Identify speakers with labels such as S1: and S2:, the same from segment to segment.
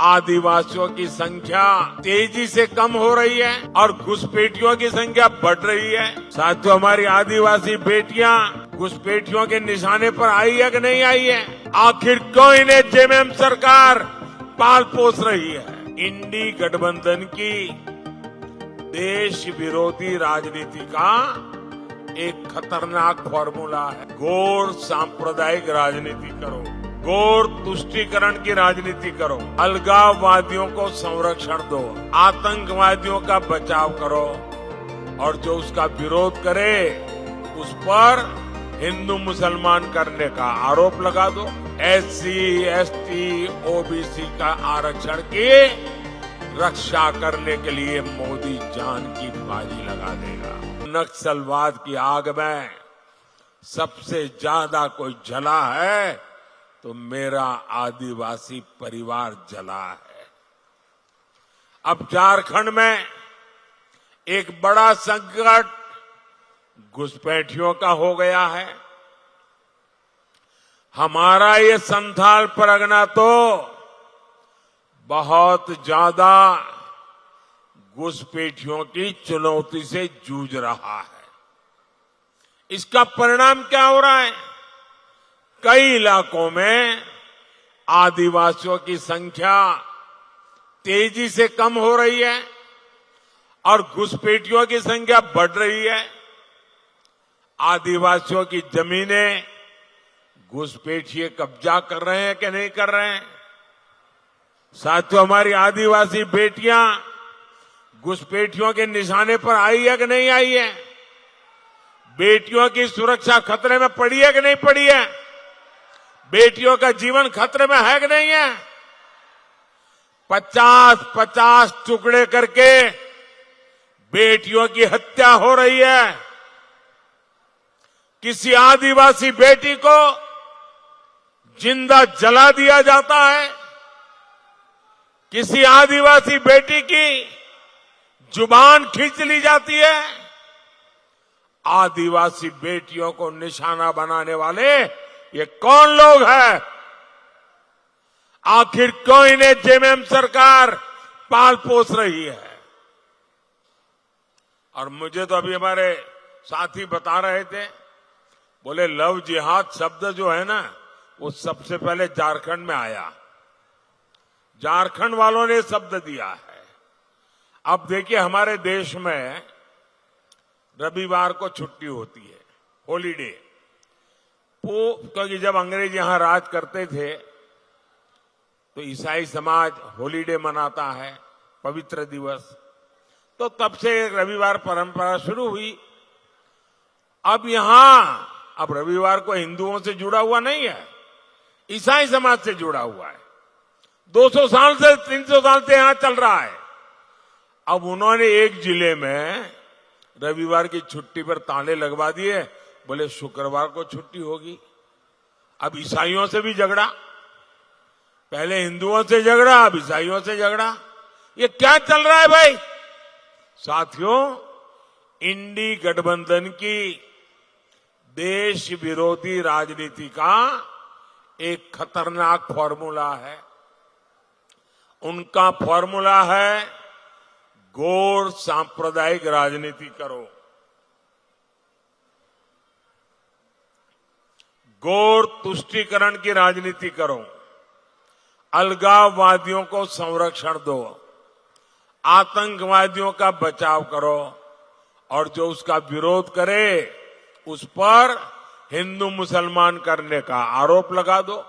S1: आदिवासियों की संख्या तेजी से कम हो रही है और घुसपैठियों की संख्या बढ़ रही है। साथियों, हमारी आदिवासी बेटियां घुसपैठियों के निशाने पर आई है कि नहीं आई है? आखिर क्यों इन्हें जेएमएम सरकार पाल पोस रही है? इंडी गठबंधन की देश विरोधी राजनीति का एक खतरनाक फॉर्मूला है। घोर सांप्रदायिक राजनीति करो, घोर तुष्टीकरण की राजनीति करो, अलगाववादियों को संरक्षण दो, आतंकवादियों का बचाव करो और जो उसका विरोध करे उस पर हिंदू मुसलमान करने का आरोप लगा दो। एससी, एसटी, ओबीसी का आरक्षण की रक्षा करने के लिए मोदी जान की बाजी लगा देगा। नक्सलवाद की आग में सबसे ज्यादा कोई जला है तो मेरा आदिवासी परिवार जला है। अब झारखंड में एक बड़ा संकट घुसपैठियों का हो गया है। हमारा ये संथाल परगना तो बहुत ज्यादा घुसपैठियों की चुनौती से जूझ रहा है। इसका परिणाम क्या हो रहा है? कई इलाकों में आदिवासियों की संख्या तेजी से कम हो रही है और घुसपैठियों की संख्या बढ़ रही है। आदिवासियों की जमीनें घुसपैठिए कब्जा कर रहे हैं कि नहीं कर रहे हैं? साथियों, हमारी आदिवासी बेटियां घुसपैठियों के निशाने पर आई है कि नहीं आई है? बेटियों की सुरक्षा खतरे में पड़ी है कि नहीं पड़ी है? बेटियों का जीवन खतरे में है कि नहीं है? 50-50 टुकड़े करके बेटियों की हत्या हो रही है। किसी आदिवासी बेटी को जिंदा जला दिया जाता है। किसी आदिवासी बेटी की जुबान खींच ली जाती है। आदिवासी बेटियों को निशाना बनाने वाले ये कौन लोग हैं? आखिर क्यों इन्हें जेएमएम सरकार पाल पोस रही है? और मुझे तो अभी हमारे साथी बता रहे थे, बोले लव जिहाद शब्द जो है ना वो सबसे पहले झारखंड में आया। झारखंड वालों ने शब्द दिया है। अब देखिए, हमारे देश में रविवार को छुट्टी होती है, हॉलीडे। क्योंकि जब अंग्रेज यहां राज करते थे तो ईसाई समाज हॉलीडे मनाता है, पवित्र दिवस। तो तब से रविवार परंपरा शुरू हुई। अब अब रविवार को हिंदुओं से जुड़ा हुआ नहीं है, ईसाई समाज से जुड़ा हुआ है। 200 साल से 300 साल से यहां चल रहा है। अब उन्होंने एक जिले में रविवार की छुट्टी पर ताले लगवा दिए, बोले शुक्रवार को छुट्टी होगी। अब ईसाइयों से भी झगड़ा, पहले हिंदुओं से झगड़ा, अब ईसाइयों से झगड़ा। ये क्या चल रहा है भाई? साथियों, इंडी गठबंधन की देश विरोधी राजनीति का एक खतरनाक फॉर्मूला है। उनका फॉर्मूला है घोर सांप्रदायिक राजनीति करो, घोर तुष्टीकरण की राजनीति करो, अलगाववादियों को संरक्षण दो, आतंकवादियों का बचाव करो और जो उसका विरोध करे उस पर हिंदू मुसलमान करने का आरोप लगा दो।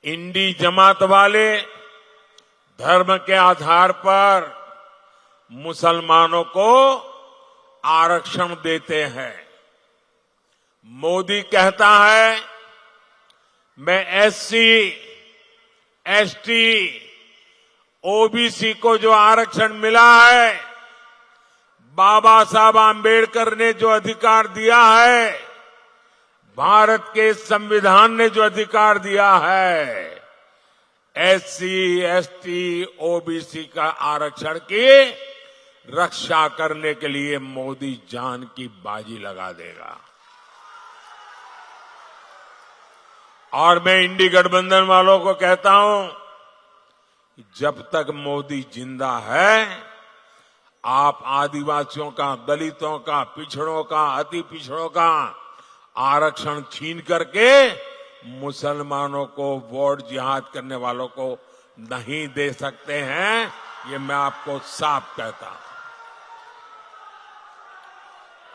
S1: इंडी जमात वाले धर्म के आधार पर मुसलमानों को आरक्षण देते हैं। मोदी कहता है मैं एससी, एसटी, ओबीसी को जो आरक्षण मिला है, बाबा साहब आंबेडकर ने जो अधिकार दिया है, भारत के संविधान ने जो अधिकार दिया है, एससी, एसटी, ओबीसी का आरक्षण की रक्षा करने के लिए मोदी जान की बाजी लगा देगा। और मैं इंडी गठबंधन वालों को कहता हूं, कि जब तक मोदी जिंदा है, आप आदिवासियों का, दलितों का, पिछड़ों का, अति पिछड़ों का आरक्षण छीन करके मुसलमानों को वोट जिहाद करने वालों को नहीं दे सकते हैं। ये मैं आपको साफ कहता हूं।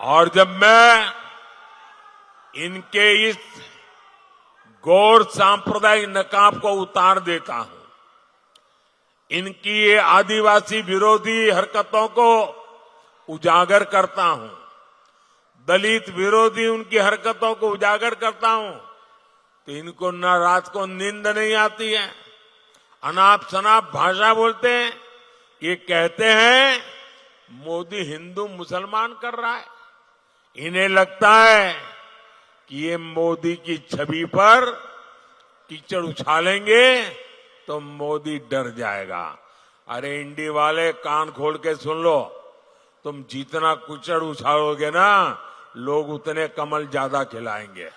S1: और जब मैं इनके इस गौर सांप्रदायिक नकाब को उतार देता हूं, इनकी ये आदिवासी विरोधी हरकतों को उजागर करता हूं, दलित विरोधी उनकी हरकतों को उजागर करता हूं, तो इनको न रात को नींद नहीं आती है, अनाप शनाप भाषा बोलते हैं। ये कहते हैं मोदी हिंदू मुसलमान कर रहा है। इन्हें लगता है कि ये मोदी की छवि पर कीचड़ उछालेंगे तो मोदी डर जाएगा। अरे इंडी वाले, कान खोल के सुन लो, तुम जितना कीचड़ उछालोगे ना, लोग उतने कमल ज्यादा खिलाएंगे।